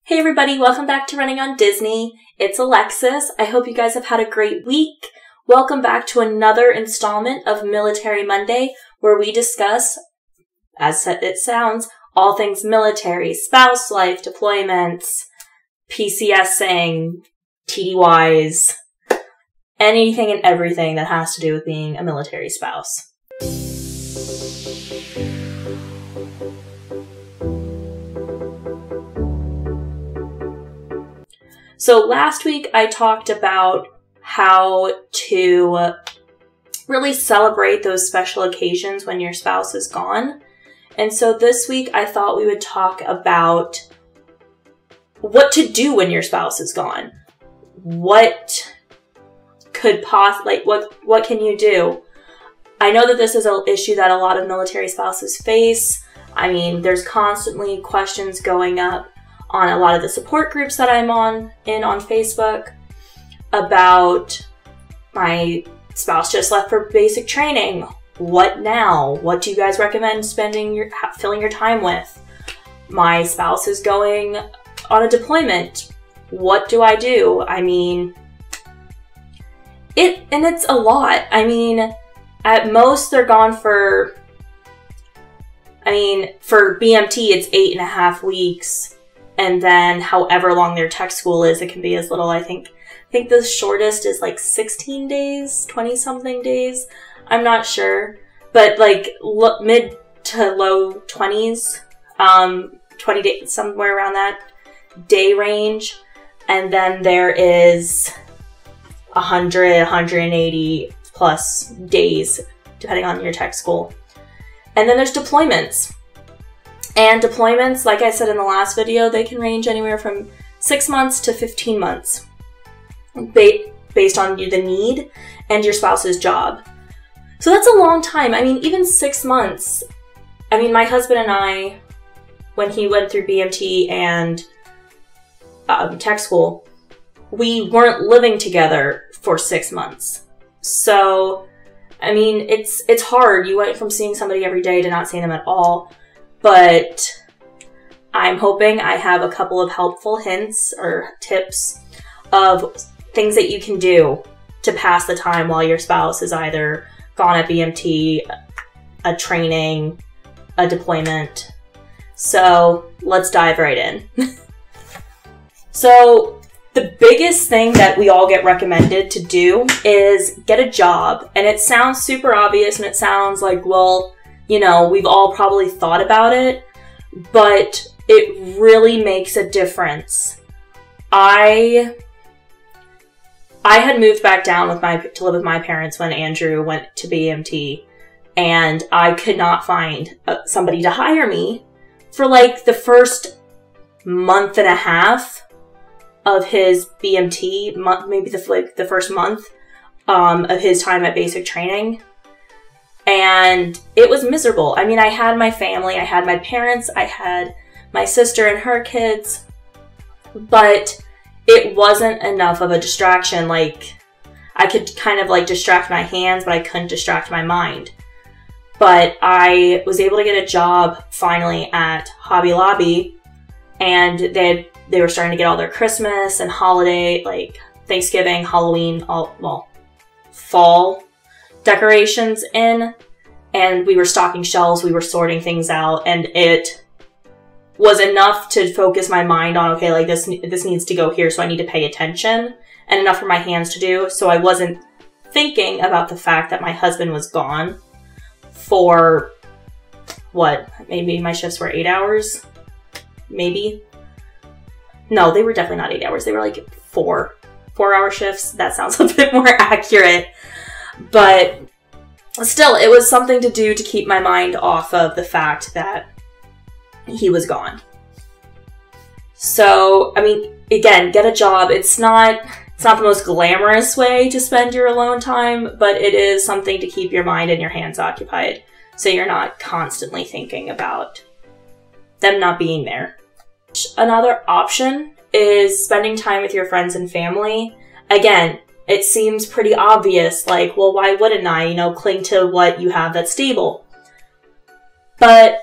Hey everybody, welcome back to Running on Disney. It's Alexis. I hope you guys have had a great week. Welcome back to another installment of Military Monday, where we discuss, as it sounds, all things military, spouse life, deployments, PCSing, TDYs, anything and everything that has to do with being a military spouse. So last week I talked about how to really celebrate those special occasions when your spouse is gone. And so this week I thought we would talk about what to do when your spouse is gone. What could what can you do? I know that this is an issue that a lot of military spouses face. I mean, there's constantly questions going up on a lot of the support groups that I'm on Facebook about my spouse just left for basic training. What now? What do you guys recommend filling your time with? My spouse is going on a deployment. What do I do? I mean, it's a lot. I mean, at most they're gone for BMT, it's 8.5 weeks. And then however long their tech school is, it can be as little, I think the shortest is like 16 days, 20 something days. I'm not sure, but like mid to low 20s, 20 days, somewhere around that day range. And then there is 100, 180 plus days, depending on your tech school. And then there's deployments. And deployments, like I said in the last video, they can range anywhere from 6 months to 15 months based on the need and your spouse's job. So that's a long time. I mean, even 6 months. I mean, my husband and I, when he went through BMT and tech school, we weren't living together for 6 months. So, I mean, it's hard. You went from seeing somebody every day to not seeing them at all. But I'm hoping I have a couple of helpful hints or tips of things that you can do to pass the time while your spouse is either gone at BMT, a training, a deployment. So let's dive right in. So the biggest thing that we all get recommended to do is get a job. And it sounds super obvious and it sounds like, well, you know, we've all probably thought about it, but it really makes a difference. I had moved back down to live with my parents when Andrew went to BMT, and I could not find somebody to hire me for like the first month and a half of his BMT, maybe the first month of his time at basic training. And it was miserable. I mean, I had my family, I had my parents, I had my sister and her kids, but it wasn't enough of a distraction. Like, I could kind of like distract my hands, but I couldn't distract my mind. But I was able to get a job finally at Hobby Lobby, and they were starting to get all their Christmas and holiday, like Thanksgiving, Halloween, fall decorations in, and we were stocking shelves, we were sorting things out, and it was enough to focus my mind on, okay, like this needs to go here, so I need to pay attention, and enough for my hands to do, so I wasn't thinking about the fact that my husband was gone for, maybe my shifts were 8 hours? Maybe? No, they were definitely not 8 hours, they were like 4-hour shifts. That sounds a bit more accurate. But still, it was something to do to keep my mind off of the fact that he was gone. So, I mean, again, get a job. It's not the most glamorous way to spend your alone time, but it is something to keep your mind and your hands occupied, so you're not constantly thinking about them not being there. Another option is spending time with your friends and family. Again, it seems pretty obvious, like, well, why wouldn't I, cling to what you have that's stable? But,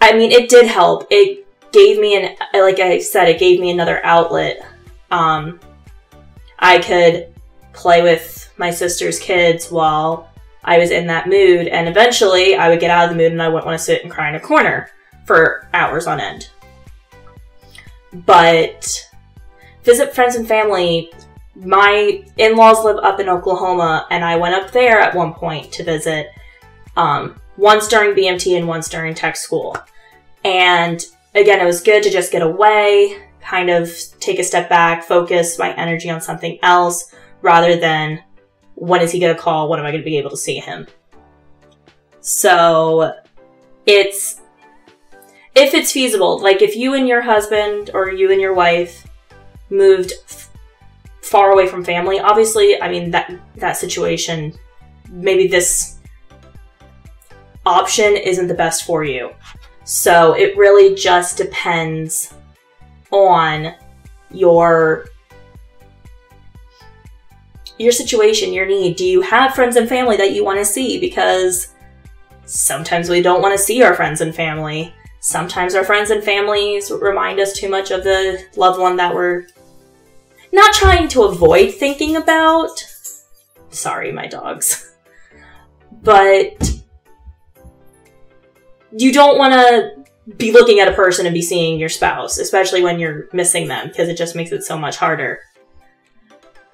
I mean, it did help. It gave me like I said, it gave me another outlet. I could play with my sister's kids while I was in that mood, and eventually I would get out of the mood and I wouldn't want to sit and cry in a corner for hours on end. But visit friends and family. My in-laws live up in Oklahoma, and I went up there at one point to visit, once during BMT and once during tech school. And again, it was good to just get away, kind of take a step back, focus my energy on something else, rather than when is he going to call, when am I going to be able to see him? So if it's feasible, like if you and your husband or you and your wife moved far away from family, obviously, I mean, that situation, maybe this option isn't the best for you. So it really just depends on your situation, your need. Do you have friends and family that you want to see? Because sometimes we don't want to see our friends and family. Sometimes our friends and families remind us too much of the loved one that we're not trying to avoid thinking about. Sorry, my dogs. But you don't want to be looking at a person and be seeing your spouse, especially when you're missing them, because it just makes it so much harder.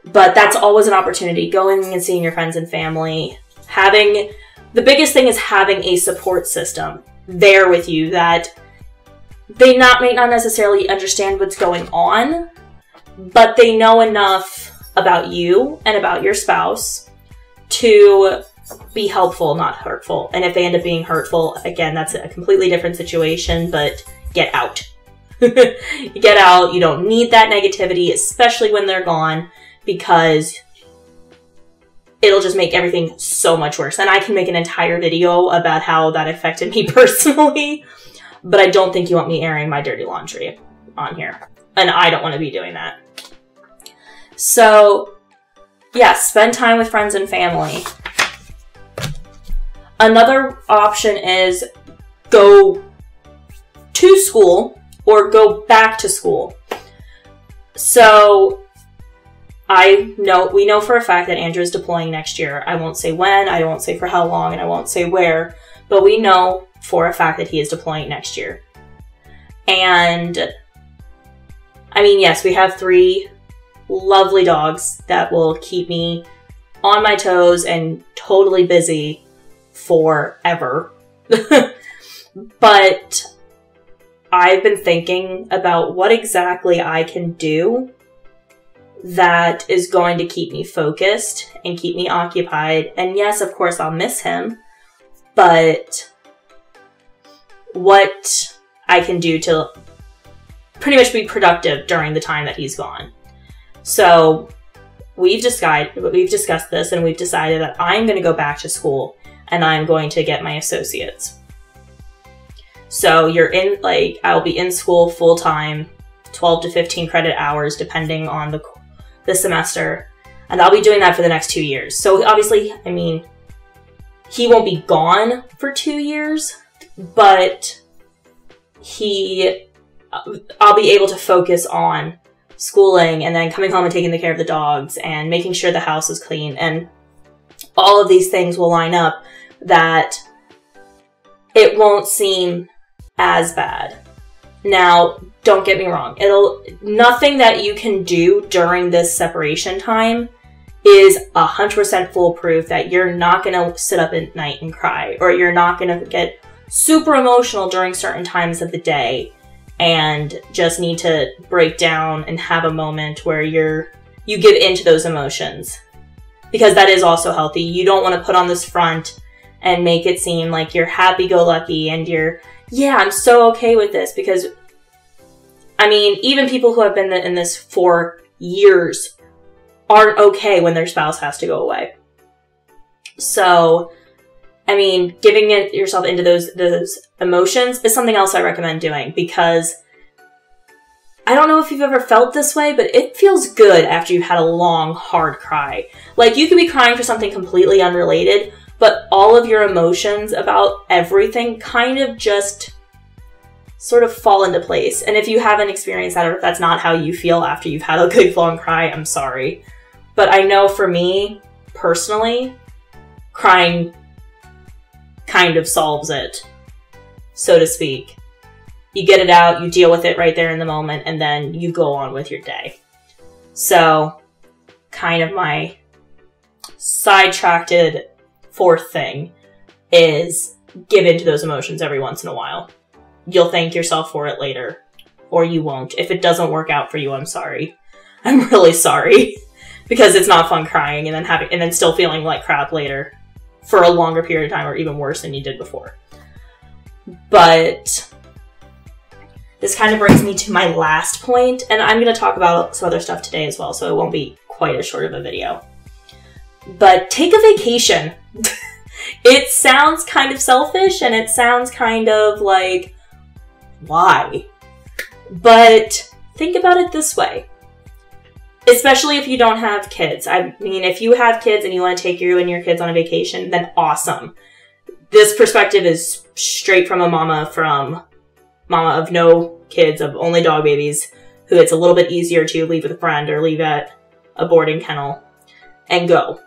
But that's always an opportunity, going and seeing your friends and family. The biggest thing is having a support system there with you that they may not necessarily understand what's going on, but they know enough about you and about your spouse to be helpful, not hurtful. And if they end up being hurtful, again, that's a completely different situation, but get out. Get out. You don't need that negativity, especially when they're gone, because it'll just make everything so much worse. And I can make an entire video about how that affected me personally, but I don't think you want me airing my dirty laundry on here. And I don't want to be doing that. So, yeah, spend time with friends and family. Another option is go to school or go back to school. So we know for a fact that Andrew is deploying next year. I won't say when, I won't say for how long, and I won't say where, but we know for a fact that he is deploying next year. And I mean, yes, we have 3 lovely dogs that will keep me on my toes and totally busy forever. But I've been thinking about what exactly I can do that is going to keep me focused and keep me occupied. And yes, of course, I'll miss him, but what I can do to pretty much be productive during the time that he's gone. So we've discussed this, and we've decided that I'm going to go back to school and I'm going to get my associates. So I'll be in school full time, 12 to 15 credit hours, depending on the semester. And I'll be doing that for the next 2 years. So obviously, I mean, he won't be gone for 2 years, but I'll be able to focus on schooling and then coming home and taking care of the dogs and making sure the house is clean. And all of these things will line up that it won't seem as bad. Now, don't get me wrong. Nothing that you can do during this separation time is 100% foolproof that you're not going to sit up at night and cry, or you're not going to get super emotional during certain times of the day and just need to break down and have a moment where you give into those emotions. Because that is also healthy. You don't want to put on this front and make it seem like you're happy-go-lucky and I'm so okay with this. Because, I mean, even people who have been in this for years aren't okay when their spouse has to go away. So, I mean, giving yourself into those emotions is something else I recommend doing, because I don't know if you've ever felt this way, but it feels good after you've had a long, hard cry. Like, you could be crying for something completely unrelated, but all of your emotions about everything kind of just sort of fall into place. And if you haven't experienced that, or if that's not how you feel after you've had a good long cry, I'm sorry. But I know for me, personally, crying kind of solves it, so to speak. You get it out, you deal with it right there in the moment, and then you go on with your day. So, kind of my sidetracked fourth thing is give into those emotions every once in a while. You'll thank yourself for it later, or you won't. If it doesn't work out for you, I'm sorry. I'm really sorry. Because it's not fun crying and then still feeling like crap later for a longer period of time, or even worse than you did before. But this kind of brings me to my last point, and I'm going to talk about some other stuff today as well, so it won't be quite as short of a video. But take a vacation. It sounds kind of selfish, and it sounds kind of like, why? But think about it this way. Especially if you don't have kids. I mean, if you have kids and you want to take you and your kids on a vacation, then awesome. This perspective is straight from a mama of no kids, of only dog babies, who it's a little bit easier to leave with a friend or leave at a boarding kennel and go.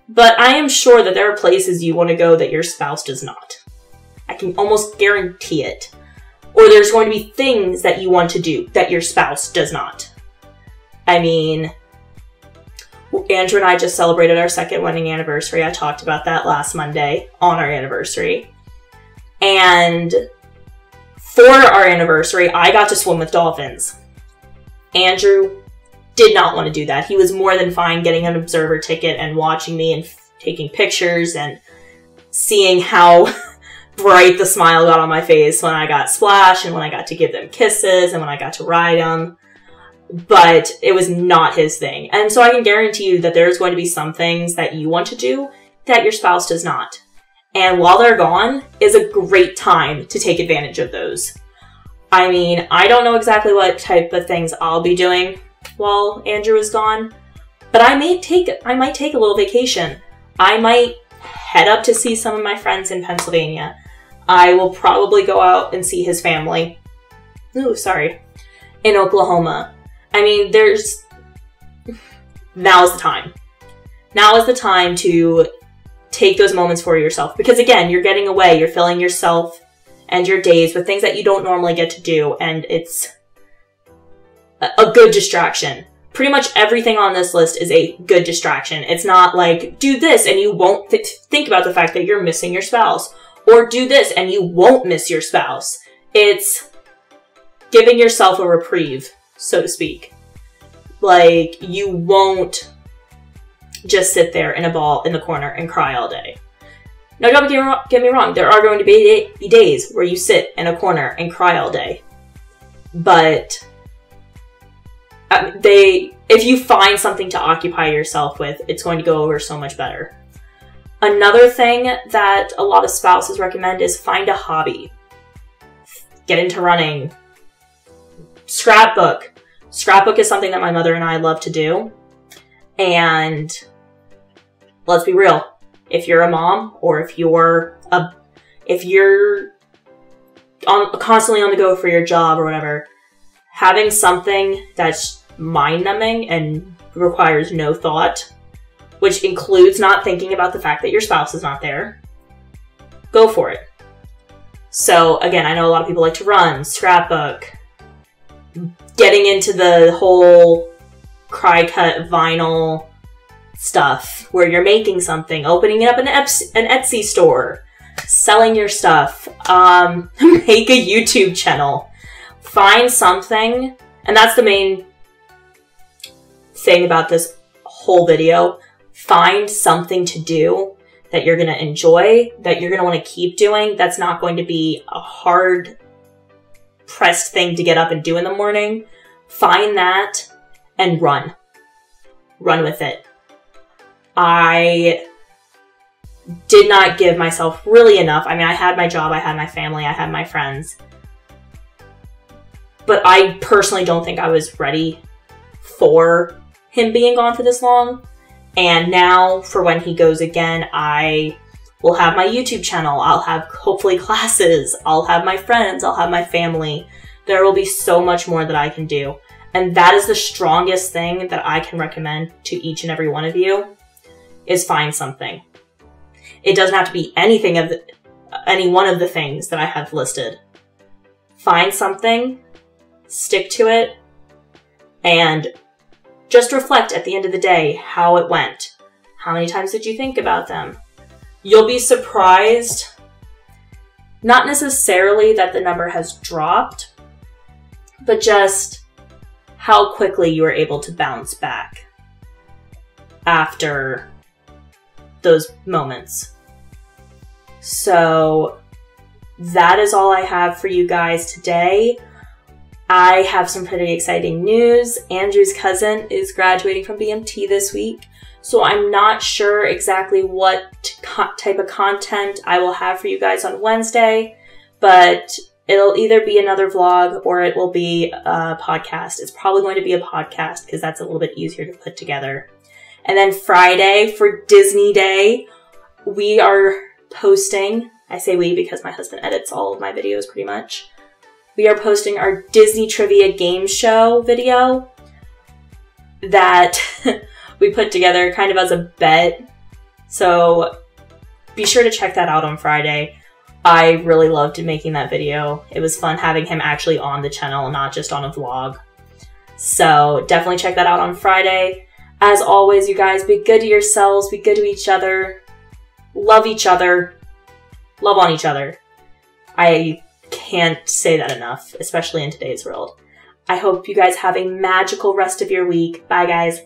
But I am sure that there are places you want to go that your spouse does not. I can almost guarantee it. Or there's going to be things that you want to do that your spouse does not. I mean, Andrew and I just celebrated our 2nd wedding anniversary. I talked about that last Monday on our anniversary. And for our anniversary, I got to swim with dolphins. Andrew did not want to do that. He was more than fine getting an observer ticket and watching me and taking pictures and seeing how bright the smile got on my face when I got splashed and when I got to give them kisses and when I got to ride them. But it was not his thing. And so I can guarantee you that there's going to be some things that you want to do that your spouse does not. And while they're gone is a great time to take advantage of those. I mean, I don't know exactly what type of things I'll be doing while Andrew is gone, but I might take a little vacation. I might head up to see some of my friends in Pennsylvania. I will probably go out and see his family. In Oklahoma. I mean, now is the time. Now is the time to take those moments for yourself. Because again, you're getting away. You're filling yourself and your days with things that you don't normally get to do. And it's a good distraction. Pretty much everything on this list is a good distraction. It's not like, do this and you won't think about the fact that you're missing your spouse. Or do this and you won't miss your spouse. It's giving yourself a reprieve, so to speak. Like, you won't just sit there in a ball in the corner and cry all day. Now, don't get me wrong. There are going to be days where you sit in a corner and cry all day. But if you find something to occupy yourself with, it's going to go over so much better. Another thing that a lot of spouses recommend is find a hobby. Get into running. Scrapbook. Scrapbook is something that my mother and I love to do. And let's be real. If you're a mom, or if you're constantly on the go for your job or whatever, having something that's mind-numbing and requires no thought, which includes not thinking about the fact that your spouse is not there, go for it. So again, I know a lot of people like to run, scrapbook, getting into the whole cry-cut vinyl stuff where you're making something, opening up an Etsy store, selling your stuff, make a YouTube channel, find something, and that's the main thing about this whole video. Find something to do that you're going to enjoy, that you're going to want to keep doing, that's not going to be a hard pressed thing to get up and do in the morning. Find that and run. Run with it. I did not give myself really enough. I mean, I had my job, I had my family, I had my friends. But I personally don't think I was ready for him being gone for this long. And now, for when he goes again, I we'll have my YouTube channel. I'll have hopefully classes. I'll have my friends. I'll have my family. There will be so much more that I can do. And that is the strongest thing that I can recommend to each and every one of you, is find something. It doesn't have to be any one of the things that I have listed. Find something, stick to it, and just reflect at the end of the day how it went. How many times did you think about them? You'll be surprised, not necessarily that the number has dropped, but just how quickly you were able to bounce back after those moments. So that is all I have for you guys today. I have some pretty exciting news. Andrew's cousin is graduating from BMT this week, so I'm not sure exactly what type of content I will have for you guys on Wednesday, but it'll either be another vlog or it will be a podcast. It's probably going to be a podcast because that's a little bit easier to put together. And then Friday, for Disney Day, we are posting, I say we because my husband edits all of my videos pretty much. We are posting our Disney Trivia Game Show video that we put together kind of as a bet. So be sure to check that out on Friday. I really loved making that video. It was fun having him actually on the channel, not just on a vlog. So definitely check that out on Friday. As always, you guys, be good to yourselves, be good to each other, love each other, love on each other. I can't say that enough, especially in today's world. I hope you guys have a magical rest of your week. Bye, guys.